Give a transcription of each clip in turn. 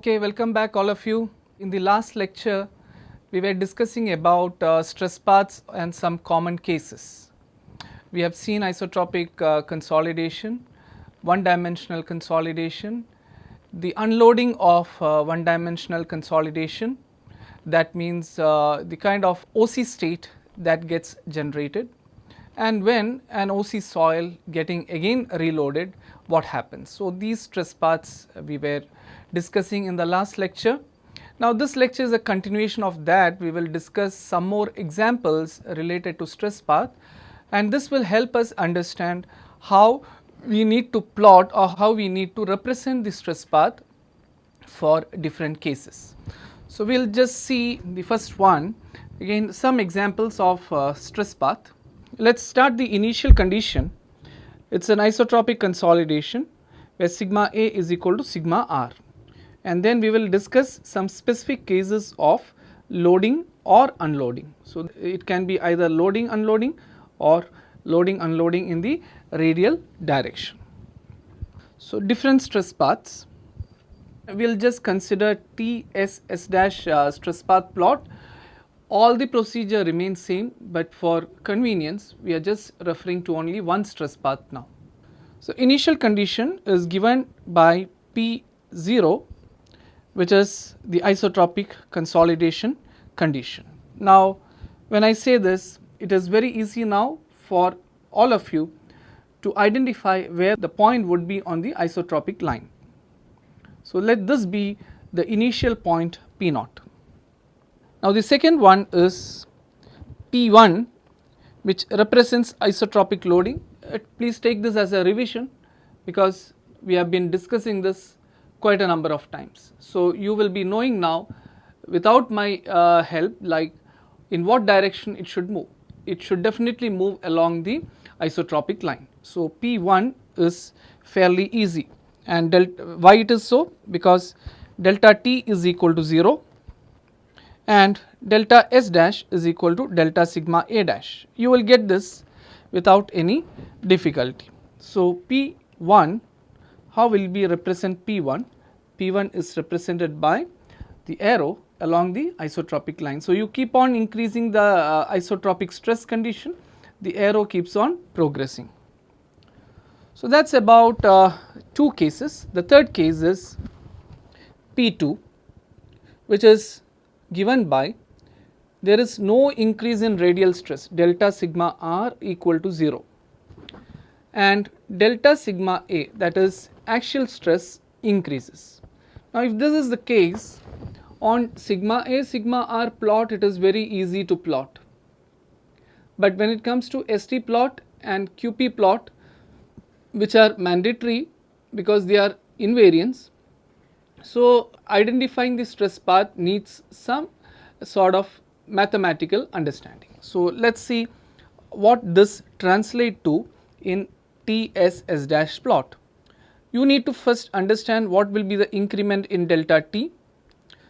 Okay, welcome back all of you. In the last lecture, we were discussing about stress paths and some common cases. We have seen isotropic consolidation, one dimensional consolidation, the unloading of one dimensional consolidation, that means the kind of OC state that gets generated, and when an OC soil getting again reloaded, what happens. So, these stress paths we were discussing in the last lecture. Now, this lecture is a continuation of that. We will discuss some more examples related to stress path, and this will help us understand how we need to plot or how we need to represent the stress path for different cases. So, we will just see the first one, again some examples of stress path. Let us start the initial condition. It is an isotropic consolidation where sigma A is equal to sigma R, and then we will discuss some specific cases of loading or unloading. So, it can be either loading unloading or loading unloading in the radial direction. So, different stress paths. We will just consider TSS dash stress path plot. All the procedure remains same, but for convenience we are just referring to only one stress path now. So, initial condition is given by P0, which is the isotropic consolidation condition. Now, when I say this, it is very easy now for all of you to identify where the point would be on the isotropic line. So, let this be the initial point P0. Now, the second one is P1, which represents isotropic loading. Please take this as a revision because we have been discussing this quite a number of times. So, you will be knowing now without my help, like in what direction it should move. It should definitely move along the isotropic line. So, P1 is fairly easy, and why it is so? Because delta T is equal to 0 and delta S dash is equal to delta sigma A dash. You will get this without any difficulty. So, P1, how will we represent P1? P1 is represented by the arrow along the isotropic line. So, you keep on increasing the isotropic stress condition, the arrow keeps on progressing. So, that is about two cases. The third case is P2, which is given by there is no increase in radial stress, delta sigma R equal to 0, and delta sigma A, that is axial stress, increases. Now, if this is the case, on sigma A sigma R plot it is very easy to plot, but when it comes to ST plot and QP plot, which are mandatory because they are invariants, so identifying the stress path needs some sort of mathematical understanding. So, let us see what this translate to in TSS dash plot. You need to first understand what will be the increment in delta T.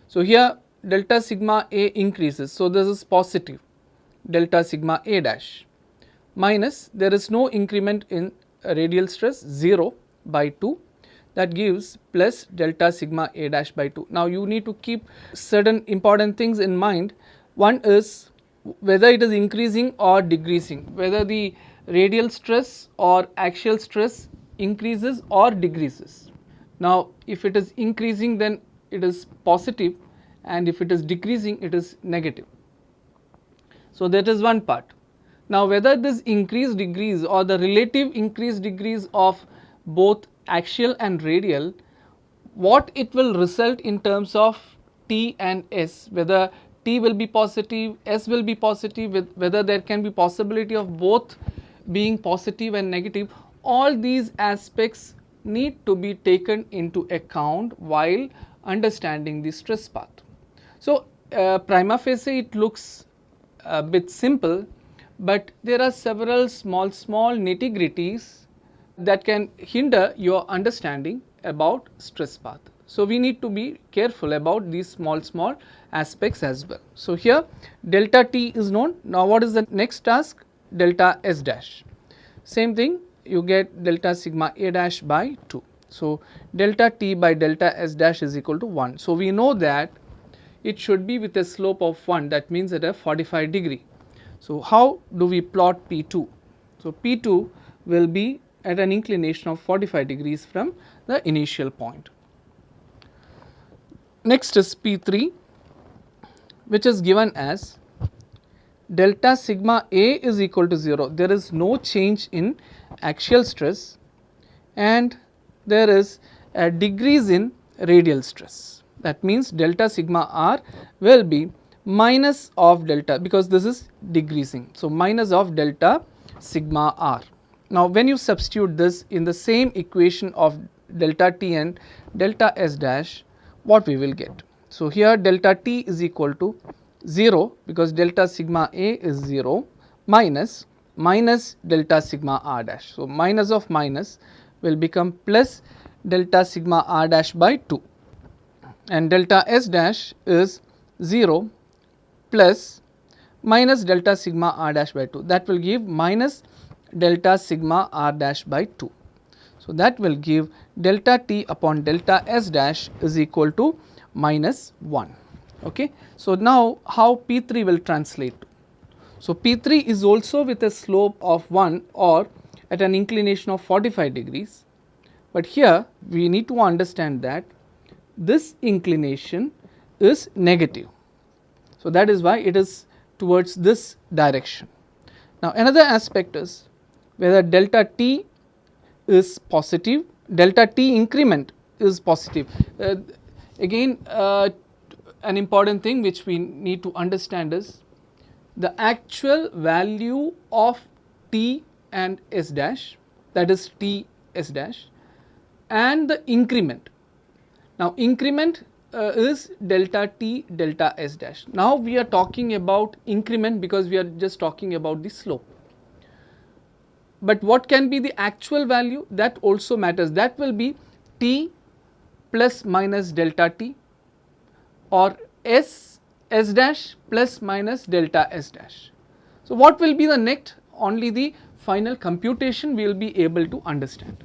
So, here delta sigma A increases, so this is positive delta sigma A dash, minus there is no increment in radial stress 0 by 2, that gives plus delta sigma A dash by 2. Now, you need to keep certain important things in mind. One is whether it is increasing or decreasing, whether the radial stress or axial stress increases or decreases. Now, if it is increasing, then it is positive, and if it is decreasing, it is negative. So, that is one part. Now, whether this increase decrease or the relative increase decrease of both axial and radial, what it will result in terms of T and S, whether T will be positive, S will be positive, whether there can be possibility of both being positive and negative, all these aspects need to be taken into account while understanding the stress path. So, prima facie it looks a bit simple, but there are several small nitty-gritties that can hinder your understanding about stress path. So, we need to be careful about these small aspects as well. So, here delta T is known. Now, what is the next task? Delta S dash. Same thing, you get delta sigma A dash by 2. So, delta t by delta s dash is equal to 1. So, we know that it should be with a slope of 1, that means at a 45 degree. So, how do we plot P2? So, P2 will be at an inclination of 45 degrees from the initial point. Next is P3, which is given as delta sigma A is equal to 0. There is no change in axial stress and there is a decrease in radial stress. That means delta sigma r will be minus of delta, because this is decreasing. So, minus of delta sigma r. Now, when you substitute this in the same equation of delta t and delta s dash, what we will get? So, here delta t is equal to 0, because delta sigma a is 0, minus delta sigma r dash. So, minus of minus will become plus delta sigma r dash by 2, and delta s dash is 0 plus minus delta sigma r dash by 2, that will give minus delta sigma r dash by 2. So, that will give delta t upon delta s dash is equal to minus 1. Okay. So, now how P3 will translate? So, P3 is also with a slope of 1 or at an inclination of 45 degrees, but here we need to understand that this inclination is negative. So, that is why it is towards this direction. Now, another aspect is whether delta t is positive, delta t increment is positive. Again, an important thing which we need to understand is the actual value of t and s dash, that is t s dash, and the increment. Now, increment is delta t delta s dash. Now, we are talking about increment because we are just talking about the slope. But what can be the actual value? That also matters. That will be t plus minus delta t, or s dash plus minus delta s dash. So, what will be the net? Only the final computation we will be able to understand.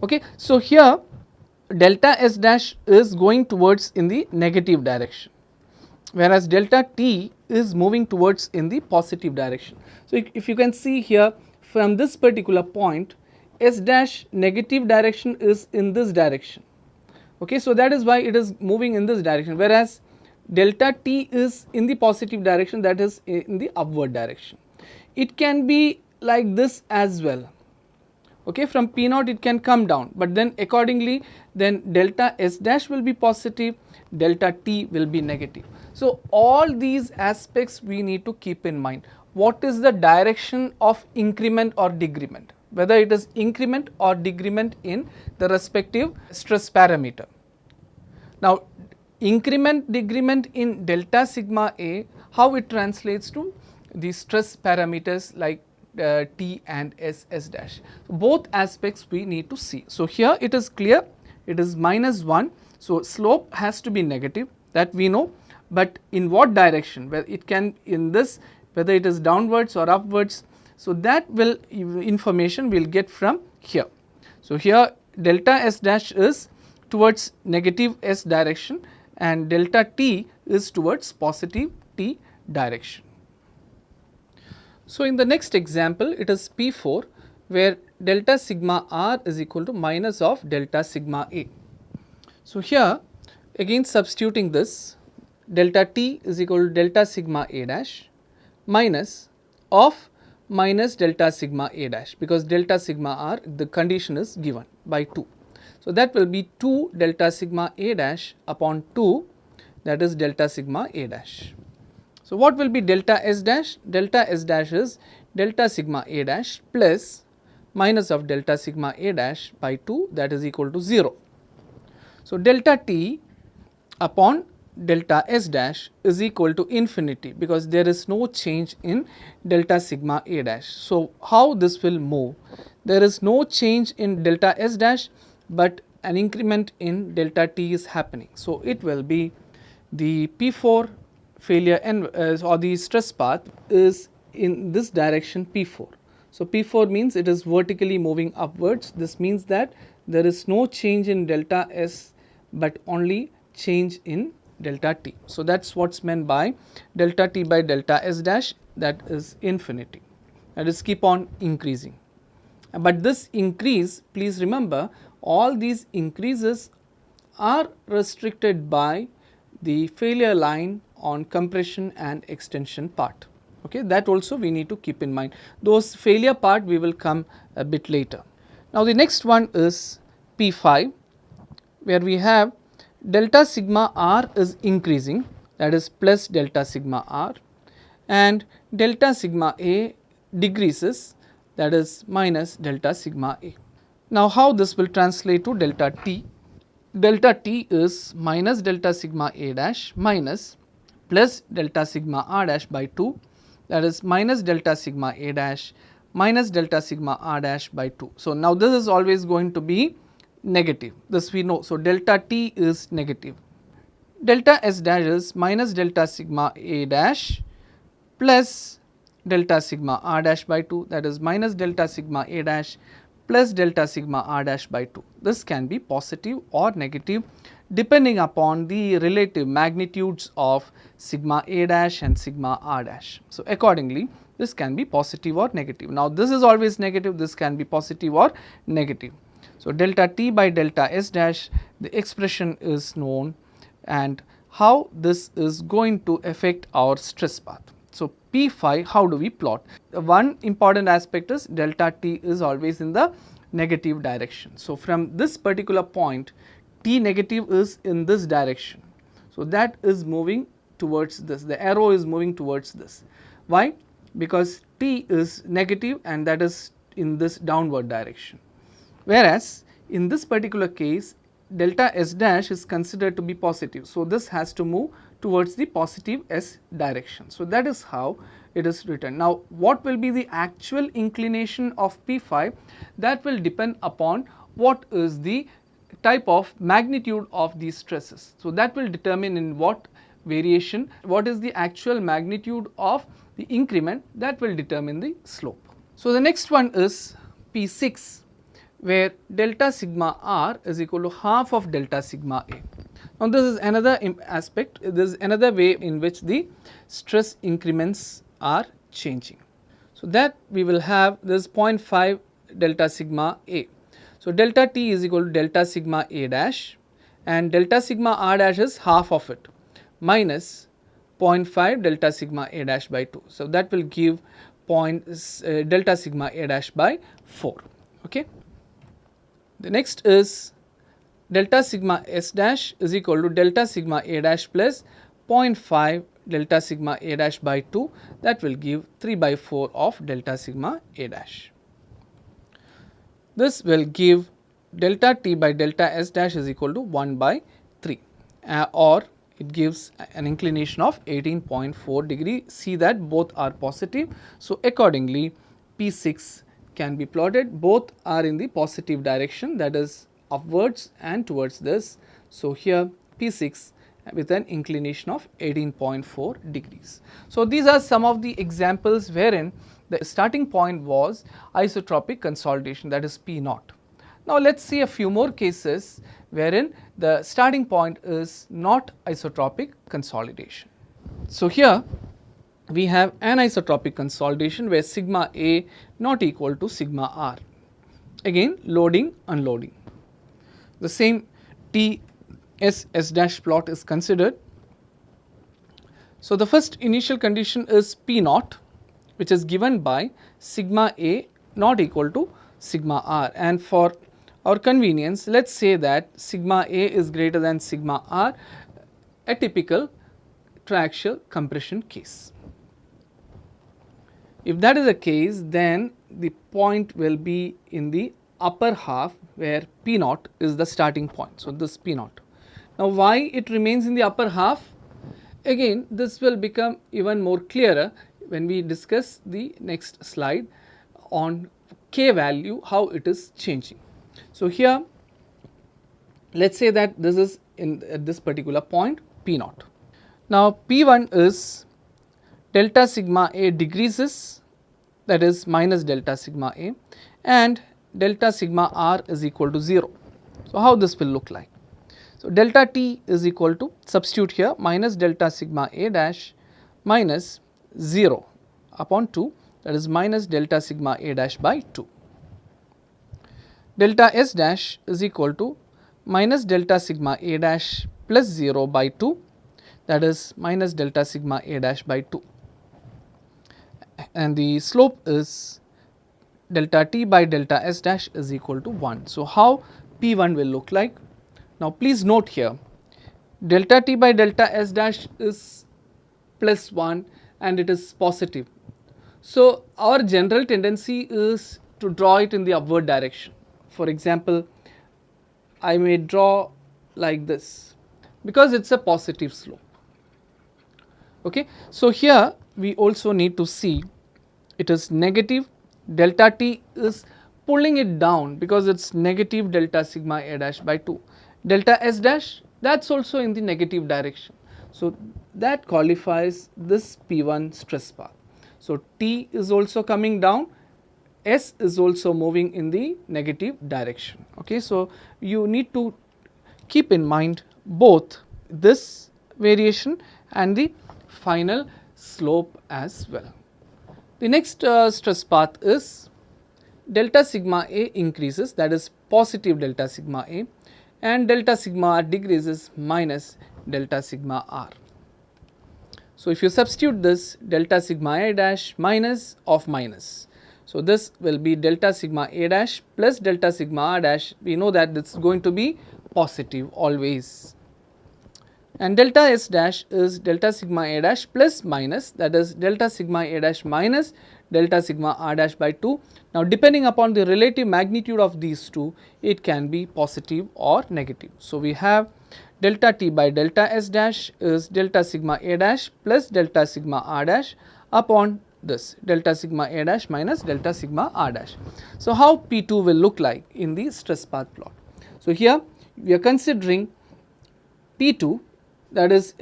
Okay. So, here delta s dash is going towards in the negative direction, whereas delta t is moving towards in the positive direction. So, if you can see here from this particular point, s dash negative direction is in this direction. Okay. So, that is why it is moving in this direction, whereas delta t is in the positive direction, that is in the upward direction. It can be like this as well. Okay. From P naught it can come down, but then accordingly then delta s dash will be positive, delta t will be negative. So, all these aspects we need to keep in mind. What is the direction of increment or decrement, whether it is increment or decrement in the respective stress parameter. Now, increment decrement in delta sigma a, how it translates to the stress parameters like t and s dash. So, both aspects we need to see. So, here it is clear, it is minus 1. So, slope has to be negative, that we know, but in what direction, where it can in this, whether it is downwards or upwards. So, that will information we will get from here. So, here delta s dash is towards negative s direction and delta t is towards positive t direction. So, in the next example it is P4, where delta sigma r is equal to minus of delta sigma a. So, here again substituting this, delta t is equal to delta sigma a dash minus of minus delta sigma a dash, because delta sigma r the condition is given by 2. So, that will be 2 delta sigma a dash upon 2, that is delta sigma a dash. So, what will be delta s dash? Delta s dash is delta sigma a dash plus minus of delta sigma a dash by 2, that is equal to 0. So, delta t upon delta s dash is equal to infinity, because there is no change in delta sigma a dash. So, how this will move? There is no change in delta s dash, but an increment in delta t is happening. So, it will be the P4 failure or the stress path is in this direction P4. So, P4 means it is vertically moving upwards. This means that there is no change in delta S, but only change in delta t. So, that is what is meant by delta t by delta S dash, that is infinity, that is keep on increasing. But this increase, please remember, all these increases are restricted by the failure line on compression and extension part. Okay, that also we need to keep in mind. Those failure part we will come a bit later. Now, the next one is P5, where we have delta sigma r is increasing, that is plus delta sigma r, and delta sigma a decreases, that is minus delta sigma a. Now, how this will translate to delta t? Delta t is minus delta sigma a dash minus plus delta sigma r dash by 2, that is minus delta sigma a dash minus delta sigma r dash by 2. So, now this is always going to be negative, this we know. So, delta t is negative. Delta S dash is minus delta sigma a dash plus delta sigma r dash by 2, that is minus delta sigma a dash plus delta sigma r dash by 2. This can be positive or negative depending upon the relative magnitudes of sigma a dash and sigma r dash. So, accordingly this can be positive or negative. Now, this is always negative, this can be positive or negative. So, delta t by delta S dash, the expression is known, and how this is going to affect our stress path. So, P5, how do we plot? One important aspect is delta t is always in the negative direction. So, from this particular point, t negative is in this direction. So, that is moving towards this, the arrow is moving towards this. Why? Because t is negative and that is in this downward direction. Whereas, in this particular case, delta S dash is considered to be positive. So, this has to move towards the positive S direction. So, that is how it is written. Now, what will be the actual inclination of P5? That will depend upon what is the type of magnitude of these stresses. So, that will determine in what variation, what is the actual magnitude of the increment, that will determine the slope. So, the next one is P6, where delta sigma r is equal to half of delta sigma a. Now, this is another aspect, this is another way in which the stress increments are changing. So, that we will have this 0.5 delta sigma a. So, delta t is equal to delta sigma a dash and delta sigma r dash is half of it minus 0.5 delta sigma a dash by 2. So, that will give delta sigma a dash by 4. Okay. The next is delta sigma S dash is equal to delta sigma a dash plus 0.5 delta sigma a dash by 2, that will give 3 by 4 of delta sigma a dash. This will give delta t by delta S dash is equal to 1 by 3 or it gives an inclination of 18.4 degree. See that both are positive. So, accordingly P6 can be plotted, both are in the positive direction, that is upwards and towards this. So, here P6 with an inclination of 18.4 degrees. So, these are some of the examples wherein the starting point was isotropic consolidation, that is P naught. Now, let us see a few more cases wherein the starting point is not isotropic consolidation. So, here we have anisotropic consolidation where sigma a not equal to sigma r. Again loading, unloading. The same T S S dash plot is considered. So, the first initial condition is P naught, which is given by sigma a not equal to sigma r, and for our convenience let us say that sigma a is greater than sigma r, a typical triaxial compression case. If that is the case, then the point will be in the upper half where P naught is the starting point. So, this P naught. Now, why it remains in the upper half? Again, this will become even more clearer when we discuss the next slide on K value, how it is changing. So, here let us say that this is at this particular point P naught. Now, P1 is delta sigma a decreases, that is minus delta sigma a, and delta sigma r is equal to 0. So, how this will look like? So, delta t is equal to, substitute here, minus delta sigma a dash minus 0 upon 2, that is minus delta sigma a dash by 2. Delta s dash is equal to minus delta sigma a dash plus 0 by 2, that is minus delta sigma a dash by 2, and the slope is delta t by delta s dash is equal to 1. So, how P1 will look like? Now, please note here, delta t by delta s dash is plus 1 and it is positive. So, our general tendency is to draw it in the upward direction. For example, I may draw like this because it is a positive slope. Okay. So, here we also need to see it is negative, delta t is pulling it down because it is negative delta sigma a dash by 2. Delta s dash, that is also in the negative direction. So, that qualifies this P1 stress path. So, T is also coming down, S is also moving in the negative direction. Okay. So, you need to keep in mind both this variation and the final slope as well. The next stress path is delta sigma A increases, that is positive delta sigma A, and delta sigma R decreases minus delta sigma R. So, if you substitute this delta sigma A dash minus of minus, so this will be delta sigma A dash plus delta sigma R dash, we know that this is going to be positive always, and delta S dash is delta sigma A dash plus minus, that is delta sigma A dash minus delta sigma R dash by 2. Now, depending upon the relative magnitude of these two, it can be positive or negative. So, we have delta t by delta S dash is delta sigma A dash plus delta sigma R dash upon this delta sigma A dash minus delta sigma R dash. So, how P2 will look like in the stress path plot? So, here we are considering P2, that is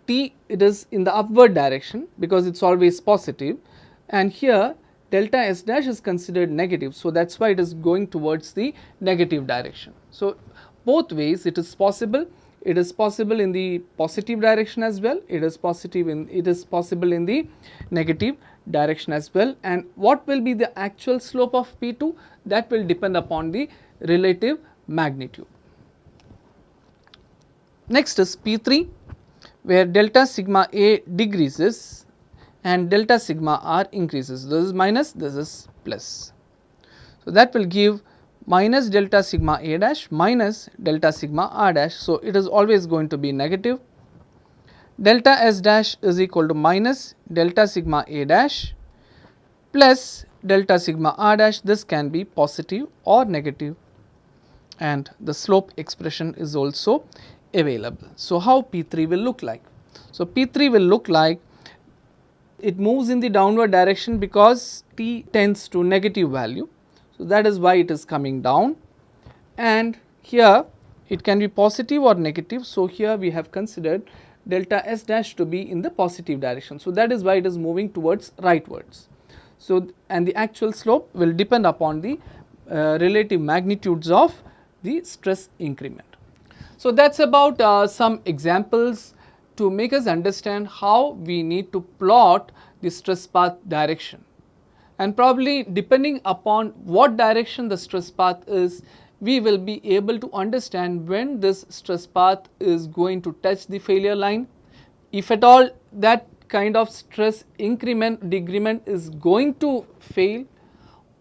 T, it is in the upward direction because it is always positive, and here delta S dash is considered negative. So, that is why it is going towards the negative direction. So, both ways it is possible. It is possible in the positive direction as well, it is possible in the negative direction as well, and what will be the actual slope of P2, that will depend upon the relative magnitude. Next is P3, where delta sigma A decreases and delta sigma R increases, this is minus, this is plus. So, that will give minus delta sigma A dash minus delta sigma R dash. So, it is always going to be negative. Delta S dash is equal to minus delta sigma A dash plus delta sigma R dash, this can be positive or negative, and the slope expression is also available. So, how P3 will look like? So, P3 will look like it moves in the downward direction because T tends to negative value. So, that is why it is coming down, and here it can be positive or negative. So, here we have considered delta S dash to be in the positive direction. So, that is why it is moving towards rightwards. So, and the actual slope will depend upon the relative magnitudes of the stress increment. So, that is about some examples to make us understand how we need to plot the stress path direction, and probably depending upon what direction the stress path is, we will be able to understand when this stress path is going to touch the failure line. If at all that kind of stress increment decrement is going to fail,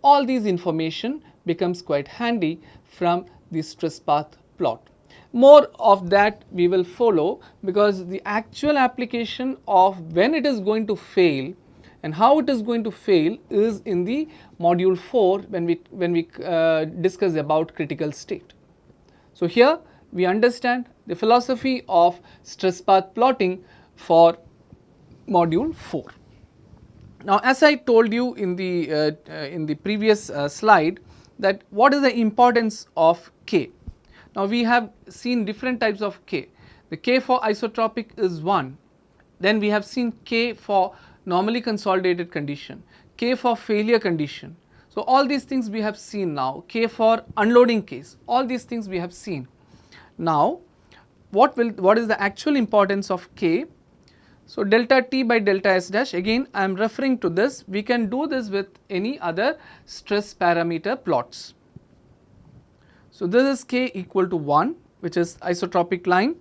all these information becomes quite handy from the stress path plot. More of that we will follow, because the actual application of when it is going to fail and how it is going to fail is in the module 4 when we discuss about critical state. So, here we understand the philosophy of stress path plotting for module 4. Now, as I told you in the previous slide, that what is the importance of K. Now, we have seen different types of K. The K for isotropic is 1, then we have seen K for normally consolidated condition, K for failure condition. So, all these things we have seen now, K for unloading case, all these things we have seen. Now, what is the actual importance of K? So, delta T by delta S dash, again I am referring to this, we can do this with any other stress parameter plots. So, this is K equal to 1, which is isotropic line.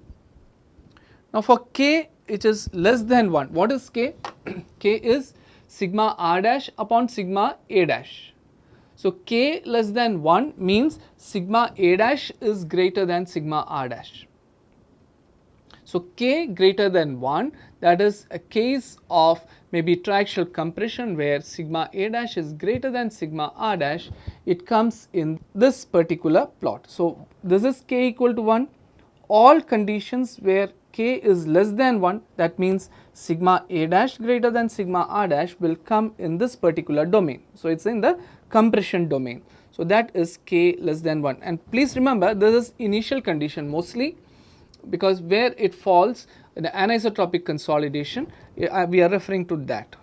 Now, for K which is less than 1, what is K? K is sigma r dash upon sigma a dash. So, K less than 1 means sigma a dash is greater than sigma r dash. So, K greater than 1, that is a case of maybe triaxial compression where sigma a dash is greater than sigma r dash, it comes in this particular plot. So, this is K equal to 1, all conditions where K is less than 1, that means sigma a dash greater than sigma r dash will come in this particular domain. So, it is in the compression domain. So, that is K less than 1, and please remember this is initial condition mostly, because where it falls in the anisotropic consolidation, we are referring to that.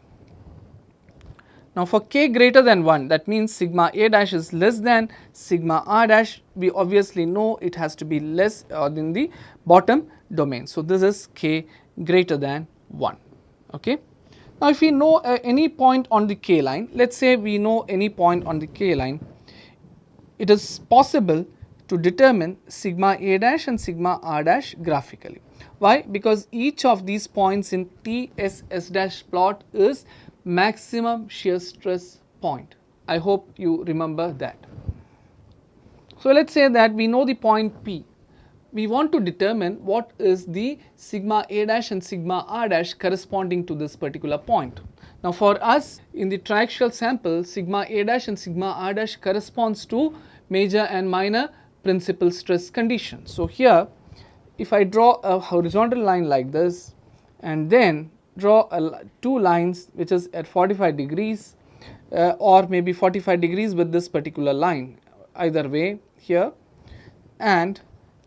Now, for K greater than 1, that means sigma a dash is less than sigma r dash, we obviously know it has to be less in the bottom domain. So, this is K greater than 1. Okay. Now, if we know any point on the K line, let us say we know any point on the K line, it is possible to determine sigma a dash and sigma r dash graphically. Why? Because each of these points in TSS dash plot is maximum shear stress point. I hope you remember that. So, let us say that we know the point P. We want to determine what is the sigma a dash and sigma r dash corresponding to this particular point. Now, for us in the triaxial sample, sigma a dash and sigma r dash corresponds to major and minor principal stress condition. So, here if I draw a horizontal line like this and then draw two lines which is at 45 degrees or maybe 45 degrees with this particular line, either way here, and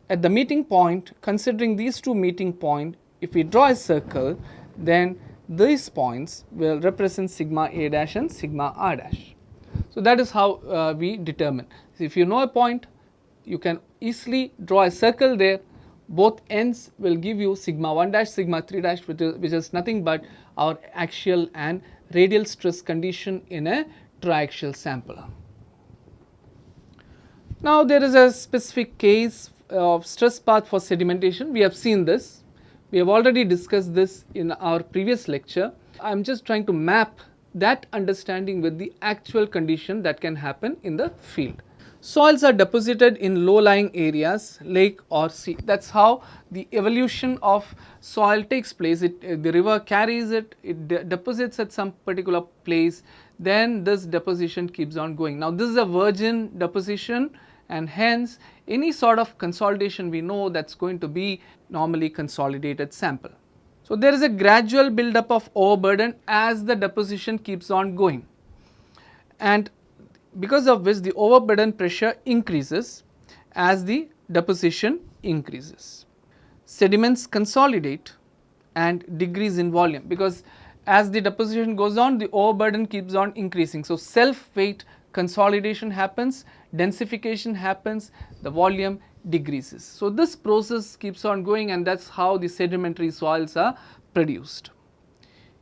at the meeting point, considering these two meeting point, if we draw a circle, then these points will represent sigma a dash and sigma r dash. So, that is how we determine. So, if you know a point, you can easily draw a circle there, both ends will give you sigma 1 dash, sigma 3 dash, which is nothing but our axial and radial stress condition in a triaxial sample. Now, there is a specific case of stress path for sedimentation. We have seen this, we have already discussed this in our previous lecture. I am just trying to map that understanding with the actual condition that can happen in the field. Soils are deposited in low-lying areas, lake or sea. That is how the evolution of soil takes place. The river carries it, deposits at some particular place, then this deposition keeps on going. Now, this is a virgin deposition, and hence any sort of consolidation we know that is going to be normally consolidated sample. So, there is a gradual build-up of overburden as the deposition keeps on going, and because of which the overburden pressure increases as the deposition increases. Sediments consolidate and decrease in volume, because as the deposition goes on, the overburden keeps on increasing. So, self-weight consolidation happens, densification happens, the volume decreases. So, this process keeps on going, and that is how the sedimentary soils are produced.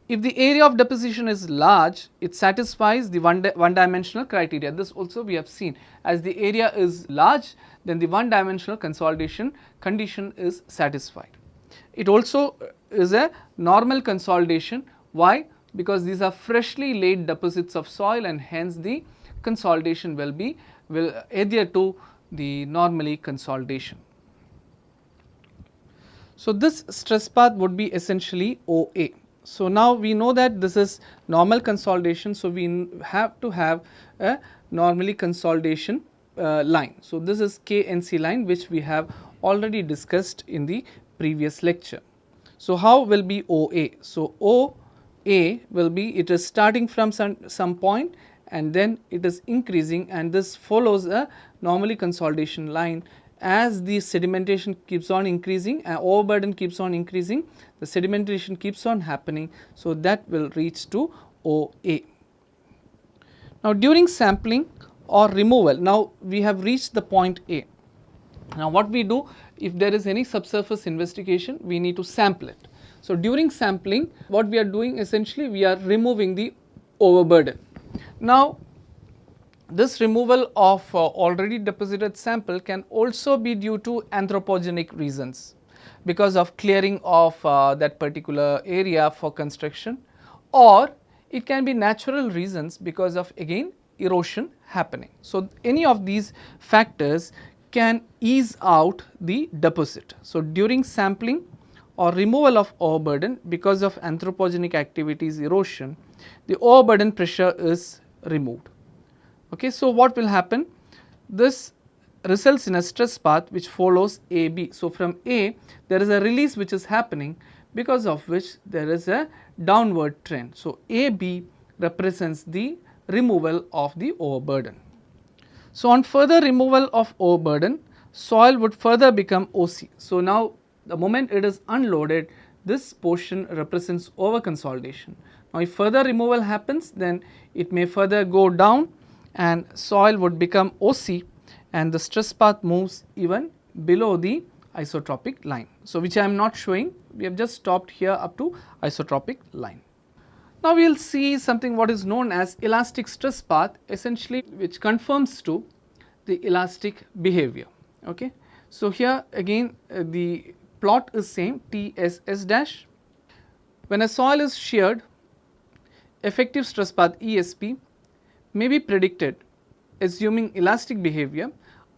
If the area of deposition is large, it satisfies the one dimensional criteria. This also we have seen, as the area is large, then the one dimensional consolidation condition is satisfied. It also is a normal consolidation. Why? Because these are freshly laid deposits of soil, and hence the consolidation will adhere to the normally consolidation. So, this stress path would be essentially OA. So, now we know that this is normal consolidation. So, we have to have a normally consolidation line. So, this is KNC line, which we have already discussed in the previous lecture. So, how will be OA? So, OA will be, it is starting from some point and then it is increasing, and this follows a normally consolidation line. As the sedimentation keeps on increasing, overburden keeps on increasing, the sedimentation keeps on happening. So, that will reach to OA. Now, during sampling or removal, now we have reached the point A. Now, what we do, if there is any subsurface investigation, we need to sample it. So, during sampling, what we are doing essentially, we are removing the overburden. Now, this removal of already deposited sample can also be due to anthropogenic reasons, because of clearing of that particular area for construction, or it can be natural reasons because of again erosion happening. So, any of these factors can ease out the deposit. So, during sampling or removal of overburden because of anthropogenic activities erosion, the overburden pressure is removed. Okay, so, what will happen? This results in a stress path which follows AB. So, from A there is a release which is happening, because of which there is a downward trend. So, AB represents the removal of the overburden. So, on further removal of overburden, soil would further become OC. So, now the moment it is unloaded, this portion represents over consolidation. Now, if further removal happens, then it may further go down and soil would become OC, and the stress path moves even below the isotropic line. So, which I am not showing, we have just stopped here up to isotropic line. Now, we will see something what is known as elastic stress path, essentially which conforms to the elastic behavior. Okay. So, here again the plot is same TSS dash. When a soil is sheared, effective stress path ESP may be predicted assuming elastic behavior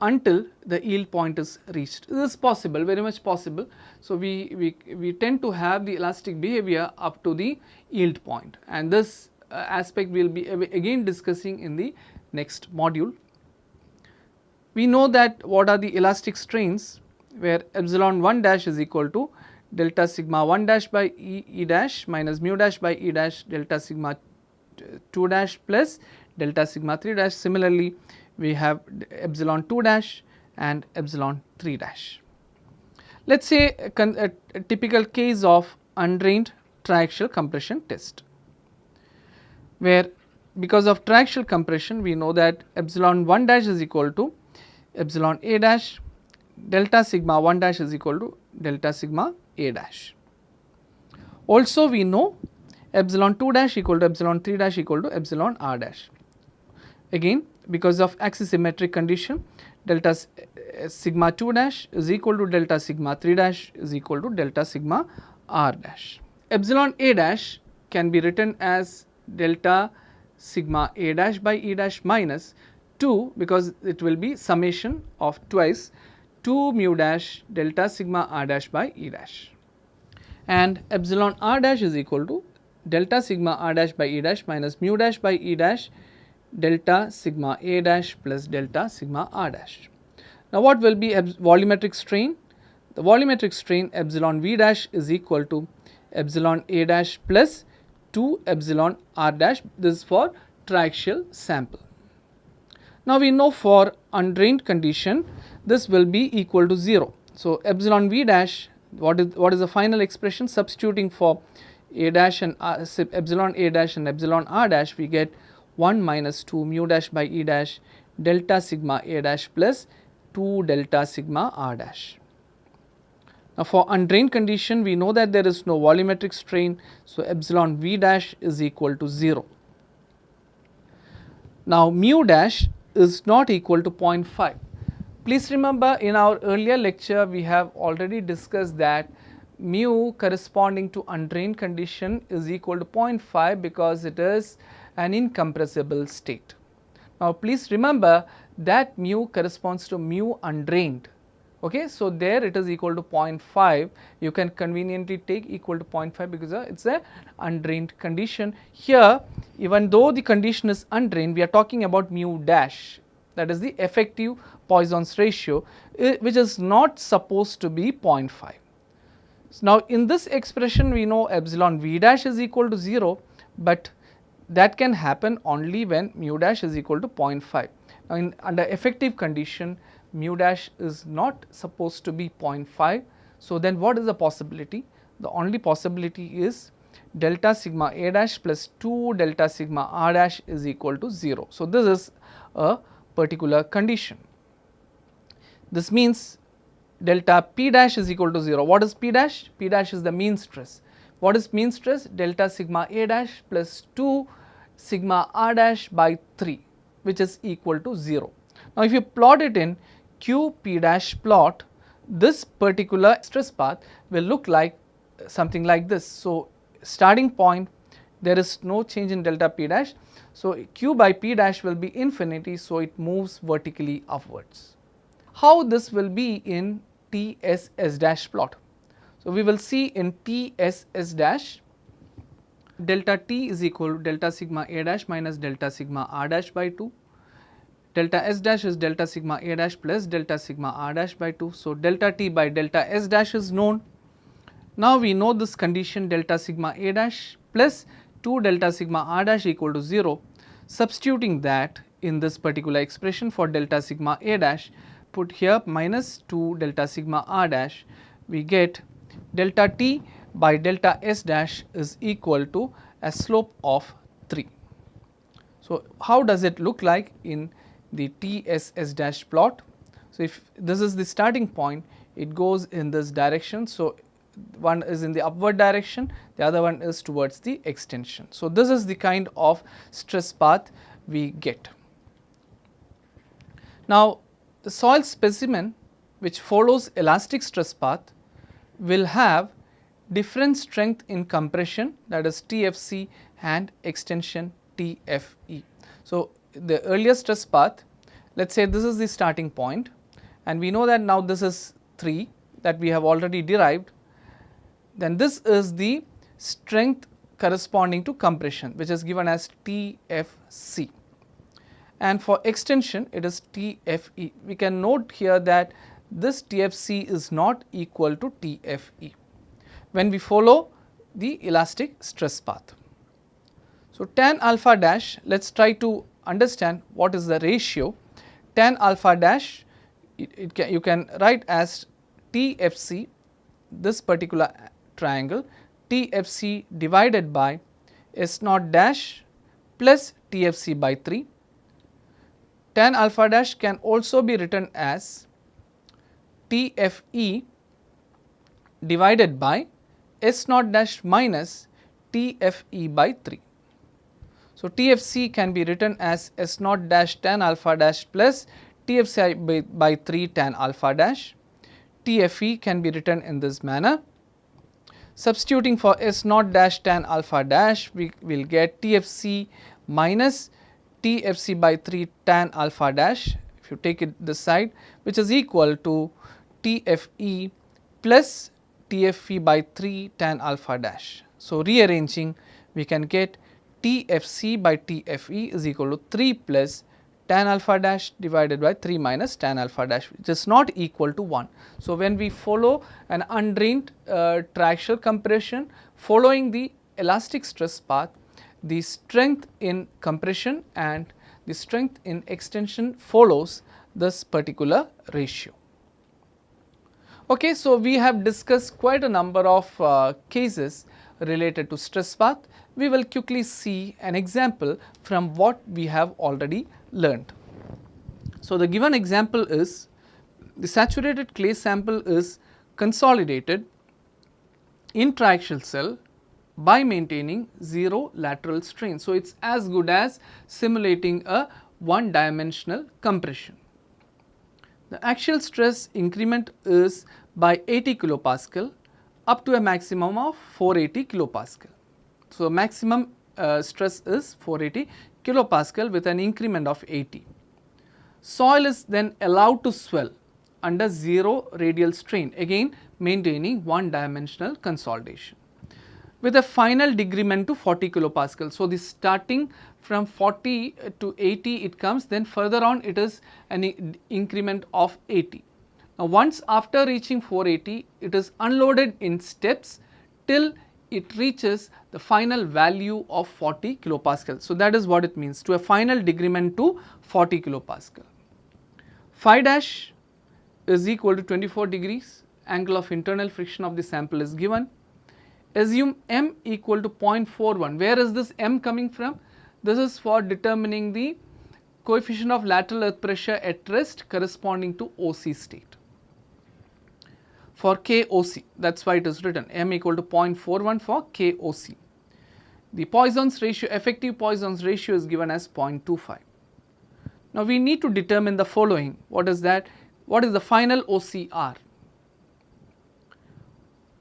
until the yield point is reached. This is possible, very much possible. So, we tend to have the elastic behavior up to the yield point, and this aspect we will be again discussing in the next module. We know that what are the elastic strains, where epsilon 1 dash is equal to delta sigma 1 dash by E dash minus mu dash by E dash delta sigma 2 dash plus delta sigma 3 dash. Similarly, we have epsilon 2 dash and epsilon 3 dash. Let us say a typical case of undrained triaxial compression test, where because of triaxial compression we know that epsilon 1 dash is equal to epsilon A dash, delta sigma 1 dash is equal to delta sigma A dash. Also we know epsilon 2 dash equal to epsilon 3 dash equal to epsilon R dash. Again, because of axisymmetric condition, delta sigma 2 dash is equal to delta sigma 3 dash is equal to delta sigma R dash. Epsilon A dash can be written as delta sigma A dash by E dash minus 2, because it will be summation of twice 2 mu dash delta sigma R dash by E dash, and epsilon R dash is equal to delta sigma R dash by E dash minus mu dash by E dash delta sigma A dash plus delta sigma R dash. Now, what will be volumetric strain? The volumetric strain epsilon V dash is equal to epsilon A dash plus 2 epsilon R dash. This is for triaxial sample. Now, we know for undrained condition this will be equal to 0. So, epsilon V dash, what is the final expression? Substituting for A dash and epsilon A dash and epsilon R dash, we get 1 minus 2 mu dash by E dash delta sigma A dash plus 2 delta sigma R dash. Now, for undrained condition we know that there is no volumetric strain. So, epsilon V dash is equal to 0. Now, mu dash is not equal to 0.5. Please remember, in our earlier lecture we have already discussed that mu corresponding to undrained condition is equal to 0.5 because it is an incompressible state. Now, please remember that mu corresponds to mu undrained. Okay, so there it is equal to 0.5. You can conveniently take equal to 0.5 because it is a undrained condition. Here, even though the condition is undrained, we are talking about mu dash, that is the effective Poisson's ratio, which is not supposed to be 0.5. So, now in this expression we know epsilon V dash is equal to 0, but that can happen only when mu dash is equal to 0.5. Now, under effective condition mu dash is not supposed to be 0.5. So, then what is the possibility? The only possibility is delta sigma A dash plus 2 delta sigma R dash is equal to 0. So, this is a particular condition. This means delta P dash is equal to 0. What is P dash? P dash is the mean stress. What is mean stress? Delta sigma A dash plus 2 sigma R dash by 3, which is equal to 0. Now, if you plot it in Q P dash plot, this particular stress path will look like something like this. So, starting point, there is no change in delta P dash. So, Q by P dash will be infinity. So, it moves vertically upwards. How this will be in TSS dash plot? So, we will see in TSS dash, delta T is equal to delta sigma A dash minus delta sigma R dash by 2. Delta S dash is delta sigma A dash plus delta sigma R dash by 2. So, delta T by delta S dash is known. Now, we know this condition delta sigma A dash plus 2 delta sigma R dash equal to 0. Substituting that in this particular expression for delta sigma A dash, put here minus 2 delta sigma R dash, we get delta T by delta S dash is equal to a slope of 3. So, how does it look like in the TSS dash plot? So, if this is the starting point, it goes in this direction. So, one is in the upward direction, the other one is towards the extension. So, this is the kind of stress path we get. Now, the soil specimen which follows elastic stress path will have different strength in compression, that is TFC, and extension TFE. So, the earlier stress path, let us say this is the starting point, and we know that now this is 3 that we have already derived. Then this is the strength corresponding to compression, which is given as TFC, and for extension it is TFE. We can note here that this TFC is not equal to TFE when we follow the elastic stress path. So, tan alpha dash, let us try to understand what is the ratio. Tan alpha dash, you can write as TFC, this particular triangle, TFC divided by S naught dash plus TFC by 3. Tan alpha dash can also be written as TFE divided by S naught dash minus TFE by 3. So, TFC can be written as S naught dash tan alpha dash plus TFC by 3 tan alpha dash. TFE can be written in this manner. Substituting for S naught dash tan alpha dash, we will get TFC minus TFC by 3 tan alpha dash, if you take it this side, which is equal to TFE plus TFE by 3 tan alpha dash. So, rearranging, we can get TFC by TFE is equal to 3 plus tan alpha dash divided by 3 minus tan alpha dash, which is not equal to 1. So, when we follow an undrained triaxial compression following the elastic stress path, the strength in compression and the strength in extension follows this particular ratio. Okay, so, we have discussed quite a number of cases related to stress path. We will quickly see an example from what we have already learned. So, the given example is the saturated clay sample is consolidated in triaxial cell by maintaining 0 lateral strain. So, it is as good as simulating a one dimensional compression. The axial stress increment is by 80 kilopascal up to a maximum of 480 kilopascal. So, maximum stress is 480 kilopascal with an increment of 80. Soil is then allowed to swell under 0 radial strain, again maintaining one dimensional consolidation with a final decrement to 40 kilopascal. So, the starting from 40 to 80 it comes, then further on it is an increment of 80. Now, once after reaching 480, it is unloaded in steps till it reaches the final value of 40 kilopascal. So, that is what it means, to a final decrement to 40 kilopascal. Phi dash is equal to 24 degrees, angle of internal friction of the sample is given. assume m equal to 0.41. Where is this m coming from? This is for determining the coefficient of lateral earth pressure at rest corresponding to OC state. For KOC, that is why it is written m equal to 0.41 for KOC. The Poisson's ratio, effective Poisson's ratio is given as 0.25. Now, we need to determine the following. What is that? What is the final OCR?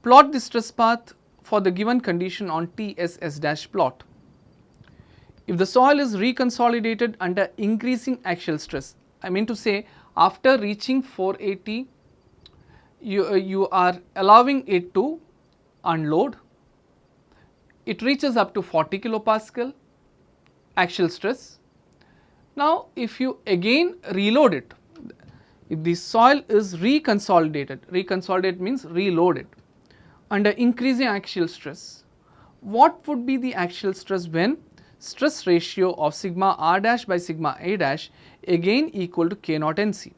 Plot the stress path for the given condition on TSS dash plot. If the soil is reconsolidated under increasing axial stress, I mean to say after reaching 480, you are allowing it to unload. It reaches up to 40 kilopascal axial stress. Now, if you again reload it, if the soil is reconsolidated means reloaded under increasing axial stress, what would be the axial stress when stress ratio of sigma r dash by sigma a dash again equal to K naught NC,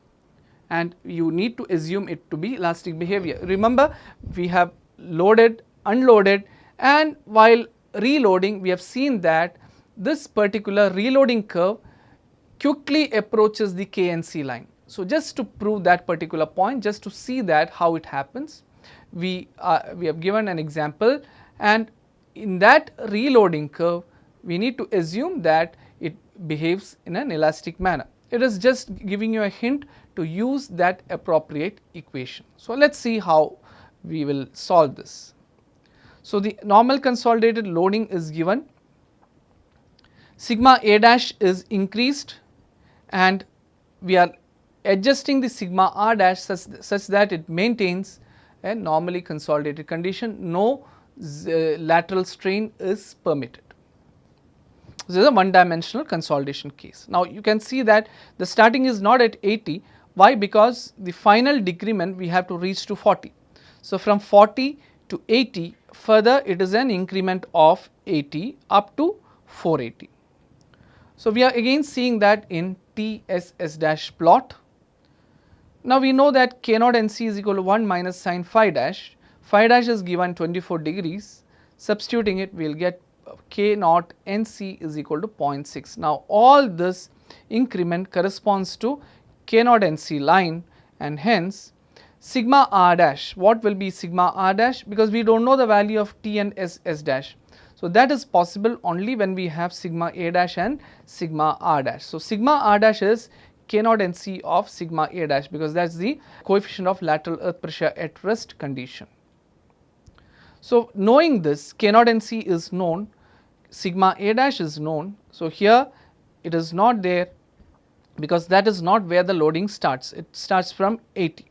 and you need to assume it to be elastic behavior. Remember, we have loaded, unloaded, and while reloading we have seen that this particular reloading curve quickly approaches the KNC line. So, just to prove that particular point, just to see that how it happens, we have given an example, and in that reloading curve we need to assume that it behaves in an elastic manner. It is just giving you a hint to use that appropriate equation. So, let us see how we will solve this. So, the normal consolidated loading is given, sigma a dash is increased, and we are adjusting the sigma r dash such that it maintains a normally consolidated condition. No lateral strain is permitted. This is a one dimensional consolidation case. Now, you can see that the starting is not at 80. Why? Because the final decrement we have to reach to 40. So, from 40 to 80, further it is an increment of 80 up to 480. So, we are again seeing that in TSS dash plot. Now, we know that K naught NC is equal to 1 minus sin phi dash. Phi dash is given 24 degrees. Substituting it, we will get K naught NC is equal to 0.6. Now, all this increment corresponds to K naught NC line, and hence sigma r dash. What will be sigma r dash? Because we do not know the value of T and S dash. So, that is possible only when we have sigma a dash and sigma r dash. So, sigma r dash is K naught NC of sigma a dash, because that is the coefficient of lateral earth pressure at rest condition. So, knowing this, K naught NC is known, sigma a dash is known. So, here it is not there because that is not where the loading starts, it starts from 80.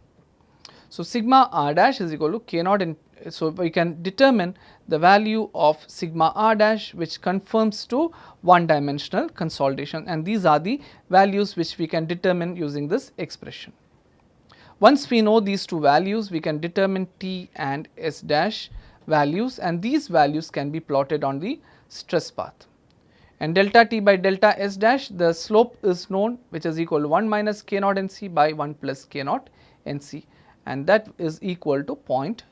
So, sigma r dash is equal to K naught, and so we can determine the value of sigma r dash, which conforms to one dimensional consolidation, and these are the values which we can determine using this expression. Once we know these two values, we can determine T and S dash values, and these values can be plotted on the stress path. And delta T by delta S dash, the slope is known, which is equal to 1 minus K naught NC by 1 plus K naught NC, and that is equal to 0.25.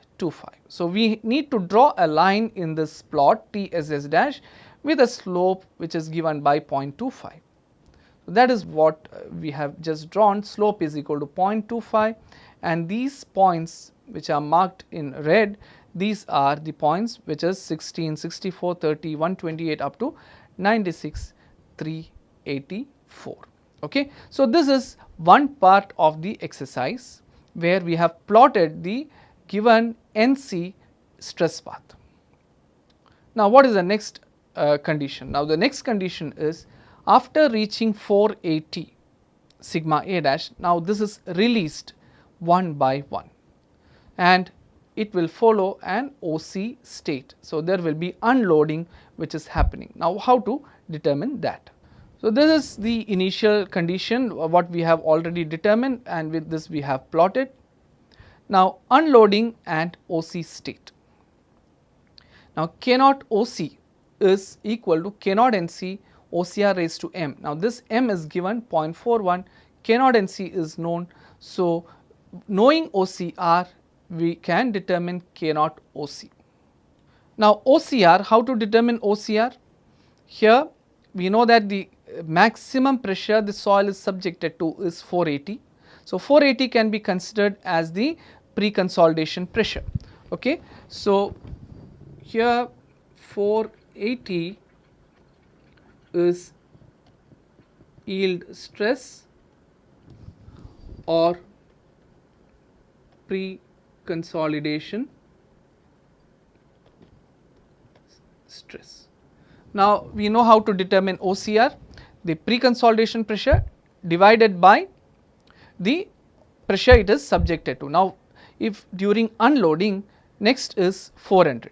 So, we need to draw a line in this plot TSS dash with a slope which is given by 0.25. So, that is what we have just drawn. Slope is equal to 0.25, and these points which are marked in red, these are the points which is 16, 64, 30, 128 up to 96, 384. Okay. So, this is one part of the exercise where we have plotted the given NC stress path. Now, what is the next condition? Now, the next condition is after reaching 480 sigma a dash, now this is released one by one, and it will follow an OC state. So, there will be unloading which is happening. Now, how to determine that? So, this is the initial condition what we have already determined, and with this we have plotted. Now, unloading and OC state. Now, K naught OC is equal to K naught NC OCR raised to m. Now, this m is given 0.41, K naught NC is known. So, knowing OCR, we can determine K naught OC. Now OCR, how to determine OCR? Here we know that the maximum pressure the soil is subjected to is 480. So 480 can be considered as the pre-consolidation pressure. Okay. So here 480 is yield stress or pre-consolidation stress. Now we know how to determine OCR, the pre-consolidation pressure divided by the pressure it is subjected to. Now if during unloading, next is 400.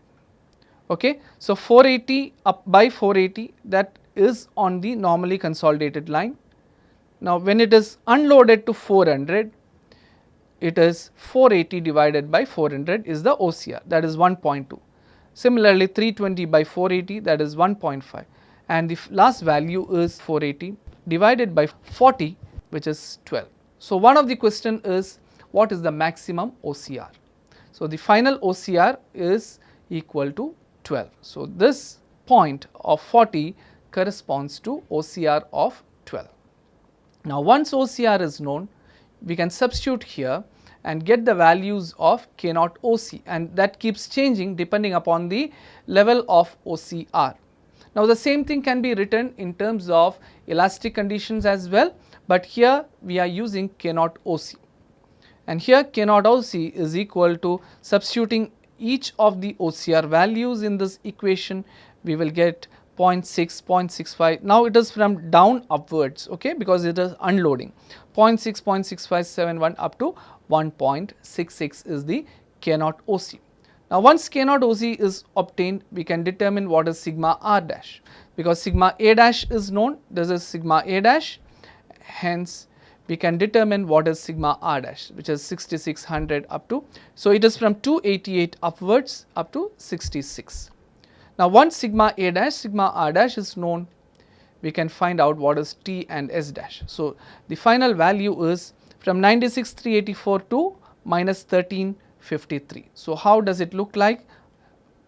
Okay. So 480 up by 480, that is on the normally consolidated line. Now when it is unloaded to 400, it is 480 divided by 400 is the OCR, that is 1.2. Similarly 320 by 480, that is 1.5, and the last value is 480 divided by 40, which is 12. So one of the question is, what is the maximum OCR? So the final OCR is equal to 12. So this point of 40 corresponds to OCR of 12. Now once OCR is known, we can substitute here and get the values of K naught OC, and that keeps changing depending upon the level of OCR. Now the same thing can be written in terms of elastic conditions as well, but here we are using K naught OC, and here K naught OC is equal to substituting each of the OCR values in this equation, we will get 0.6, 0.65. Now it is from down upwards, okay, because it is unloading. 0.6, 0.6571 up to 1.66 is the K naught OC. Now once K naught OC is obtained, we can determine what is sigma R dash, because sigma A dash is known, this is sigma A dash, hence we can determine what is sigma R dash, which is 6600 up to, so it is from 288 upwards up to 66. Now once sigma A dash, sigma R dash is known, we can find out what is T and S dash. So the final value is from 96,384 to minus 1353. So how does it look like?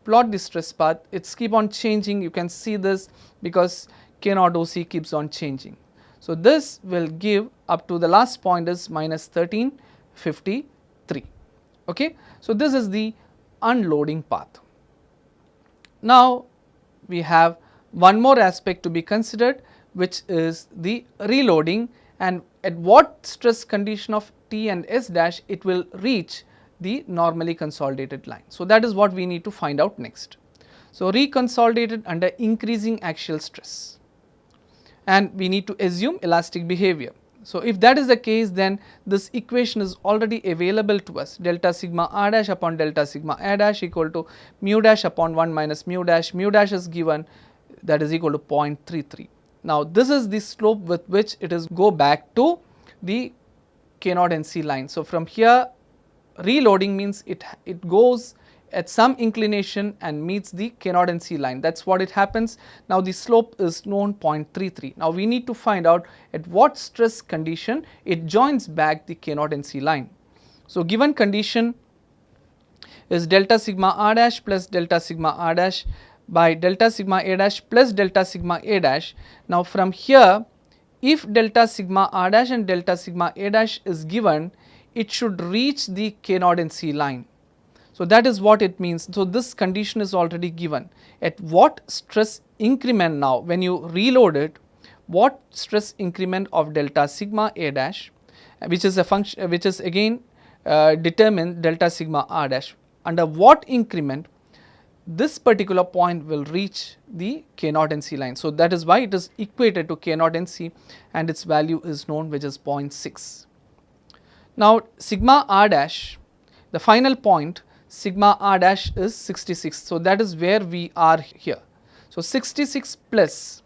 Plot the stress path, it's keep on changing, you can see this because K naught OC keeps on changing. So this will give up to the last point is minus 1353. Okay. So this is the unloading path. Now we have one more aspect to be considered, which is the reloading, and at what stress condition of T and S dash it will reach the normally consolidated line. So that is what we need to find out next. So reconsolidated under increasing axial stress, and we need to assume elastic behavior. So if that is the case, then this equation is already available to us, delta sigma R dash upon delta sigma A dash equal to mu dash upon 1 minus mu dash is given, that is equal to 0.33. Now this is the slope with which it is go back to the K naught NC line. So from here reloading means it goes at some inclination and meets the K naught NC line, that is what it happens. Now the slope is known 0.33. Now we need to find out at what stress condition it joins back the K naught NC line. So given condition is delta sigma R dash plus delta sigma R dash by delta sigma A dash plus delta sigma A dash. Now from here, if delta sigma R dash and delta sigma A dash is given, it should reach the K naught NC line. So that is what it means. So this condition is already given. At what stress increment now, when you reload it, what stress increment of delta sigma A dash, which is a function, which is again determine delta sigma R dash, under what increment this particular point will reach the K naught NC line. So that is why it is equated to K naught NC, and its value is known, which is 0.6. Now sigma R dash, the final point, sigma R dash is 66. So that is where we are here. So 66 plus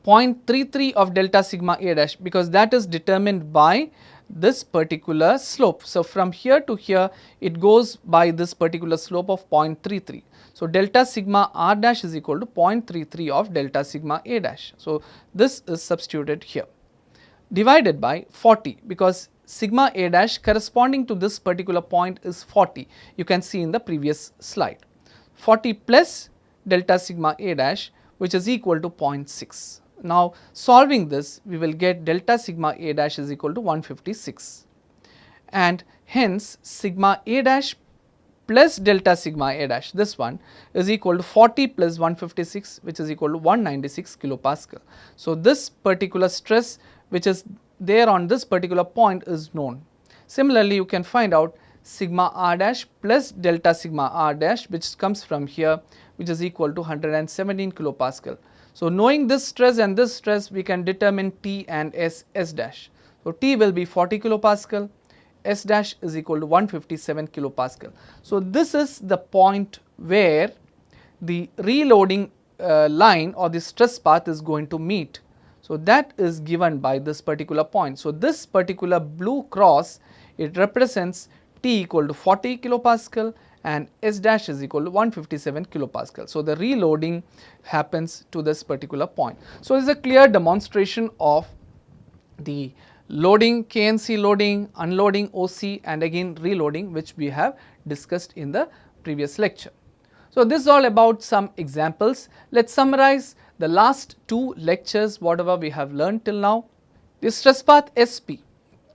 0.33 of delta sigma A dash, because that is determined by this particular slope. So from here to here it goes by this particular slope of 0.33. So delta sigma R dash is equal to 0.33 of delta sigma A dash. So this is substituted here, divided by 40, because sigma A dash corresponding to this particular point is 40, you can see in the previous slide. 40 plus delta sigma A dash, which is equal to 0.6. Now, solving this, we will get delta sigma A dash is equal to 156, and hence sigma A dash plus delta sigma A dash, this one is equal to 40 plus 156, which is equal to 196 kilopascal. So, this particular stress which is there on this particular point is known. Similarly, you can find out sigma R dash plus delta sigma R dash, which comes from here, which is equal to 117 kilopascal. So, knowing this stress and this stress, we can determine T and S dash. So, T will be 40 kilopascal, S dash is equal to 157 kilopascal. So, this is the point where the reloading line or the stress path is going to meet. So, that is given by this particular point. So, this particular blue cross, it represents T equal to 40 kilopascal and S dash is equal to 157 kilopascal. So, the reloading happens to this particular point. So, this is a clear demonstration of the loading, KNC loading, unloading OC, and again reloading, which we have discussed in the previous lecture. So, this is all about some examples. Let us summarize the last two lectures, whatever we have learned till now. The stress path SP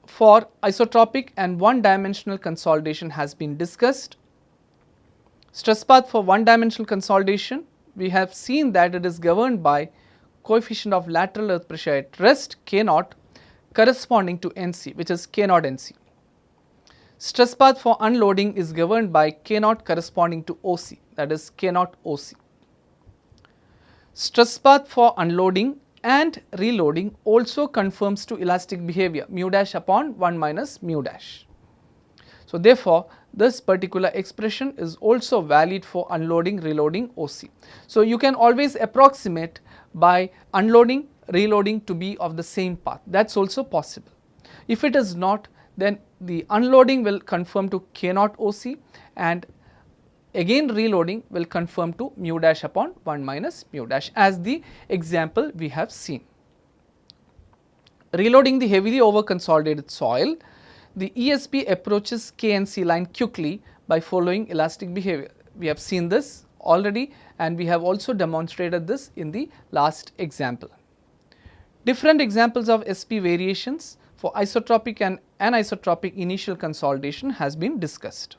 for isotropic and one dimensional consolidation has been discussed. Stress path for one dimensional consolidation, we have seen that it is governed by coefficient of lateral earth pressure at rest K naught corresponding to NC, which is K naught NC. Stress path for unloading is governed by K naught corresponding to OC, that is K naught OC. Stress path for unloading and reloading also conforms to elastic behavior mu dash upon 1 minus mu dash. So, therefore, this particular expression is also valid for unloading, reloading OC. So, you can always approximate by unloading, reloading to be of the same path, that is also possible. If it is not, then the unloading will conform to K naught OC and again reloading will conform to mu dash upon 1 minus mu dash, as the example we have seen. Reloading the heavily over consolidated soil, the ESP approaches KNC line quickly by following elastic behavior. We have seen this already and we have also demonstrated this in the last example. Different examples of SP variations for isotropic and anisotropic initial consolidation has been discussed.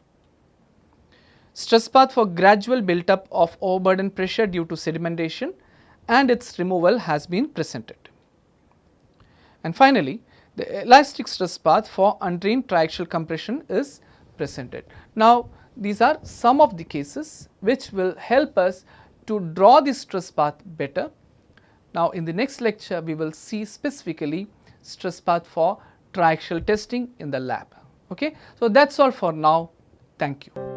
Stress path for gradual build up of overburden pressure due to sedimentation and its removal has been presented. And finally, the elastic stress path for undrained triaxial compression is presented. Now, these are some of the cases which will help us to draw the stress path better. Now, in the next lecture, we will see specifically stress path for triaxial testing in the lab. Okay? So, that is all for now. Thank you.